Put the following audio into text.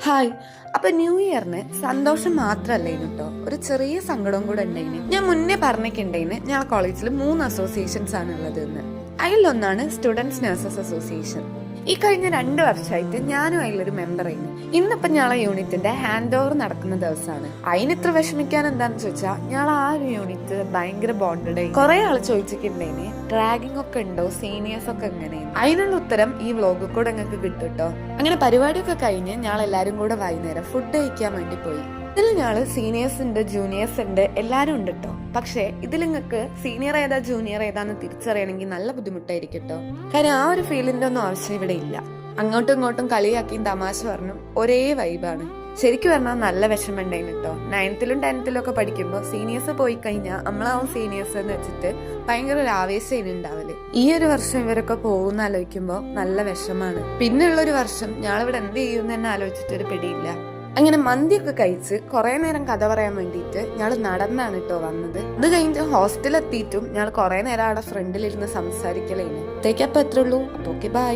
Hi. അപ്പൊ new ഇയറിന് സന്തോഷം മാത്രല്ലേനു കേട്ടോ, ഒരു ചെറിയ സങ്കടവും കൂടെ ഉണ്ടായിന്. ഞാൻ മുന്നേ പറഞ്ഞിട്ടുണ്ടേന് ഞാൻ കോളേജിൽ 3 അസോസിയേഷൻസ് ആണ് ഉള്ളത് എന്ന്. അതിലൊന്നാണ് സ്റ്റുഡൻസ് നഴ്സസ് അസോസിയേഷൻ. ഈ കഴിഞ്ഞ 2 വർഷമായിട്ട് ഞാനും അതിലൊരു മെമ്പർ ആയിരുന്നു. ഇന്നിപ്പോ ഞങ്ങളെ യൂണിറ്റിന്റെ ഹാൻഡ് ഓവർ നടക്കുന്ന ദിവസമാണ്. അതിന് ഇത്ര വിഷമിക്കാൻ എന്താന്ന് ചോദിച്ചാൽ ഞങ്ങൾ ആ ഒരു യൂണിറ്റ് ഭയങ്കര ബോണ്ടഡ് ആയി. കുറെ ആള് ചോദിച്ചിട്ടുണ്ടേന് റാഗിംഗ് ഒക്കെ ഉണ്ടോ, സീനിയേഴ്സ് ഒക്കെ എങ്ങനെ. അതിനുള്ള ഉത്തരം ഈ വ്ലോഗ് കൂടെ ഞങ്ങൾക്ക് കിട്ടും കേട്ടോ. അങ്ങനെ പരിപാടിയൊക്കെ കഴിഞ്ഞ് ഞങ്ങൾ എല്ലാരും കൂടെ വൈകുന്നേരം ഫുഡ് കഴിക്കാൻ വേണ്ടി പോയി. ഇതിൽ ഞങ്ങള് സീനിയേഴ്സ് ഉണ്ട്, ജൂനിയേഴ്സ് ഉണ്ട്, എല്ലാരും ഉണ്ട് കേട്ടോ. പക്ഷെ ഇതിൽ നിങ്ങൾക്ക് സീനിയർ ഏതാ ജൂനിയർ ഏതാന്ന് തിരിച്ചറിയണമെങ്കിൽ നല്ല ബുദ്ധിമുട്ടായിരിക്കും കേട്ടോ. കാരണം ആ ഒരു ഫീലിന്റെ ഒന്നും ആവശ്യം ഇവിടെ ഇല്ല. അങ്ങോട്ടും ഇങ്ങോട്ടും കളിയാക്കിയും തമാശ പറഞ്ഞും ഒരേ വൈബാണ്. ശരിക്കും പറഞ്ഞാൽ നല്ല വിഷമമുണ്ടായിരുന്നു കേട്ടോ. 9th-ലും 10th-ലും ഒക്കെ പഠിക്കുമ്പോൾ സീനിയേഴ്സ് പോയി കഴിഞ്ഞാൽ നമ്മളാവും സീനിയേഴ്സ് എന്ന് വെച്ചിട്ട് ഭയങ്കര ഒരു ആവേശം ഉണ്ടാവല്. ഈ ഒരു വർഷം ഇവരൊക്കെ പോകുന്ന ആലോചിക്കുമ്പോൾ നല്ല വിഷമാണ്. പിന്നെയുള്ളൊരു വർഷം ഞാളിവിടെ എന്ത് ചെയ്യുമെന്ന് തന്നെ ആലോചിച്ചിട്ടൊരു പിടിയില്ല. അങ്ങനെ മന്തിയൊക്കെ കഴിച്ച് കുറെ നേരം കഥ പറയാൻ വേണ്ടിയിട്ട് ഞങ്ങൾ നടന്നാണ് കേട്ടോ വന്നത്. ഇത് കഴിഞ്ഞിട്ട് ഹോസ്റ്റലിൽ എത്തിയിട്ടും ഞങ്ങൾ കുറെ നേരം അവിടെ ഫ്രണ്ടിലിരുന്ന് സംസാരിക്കലേന്. അപ്പൊ എത്ര ഉള്ളൂ. Okay, by.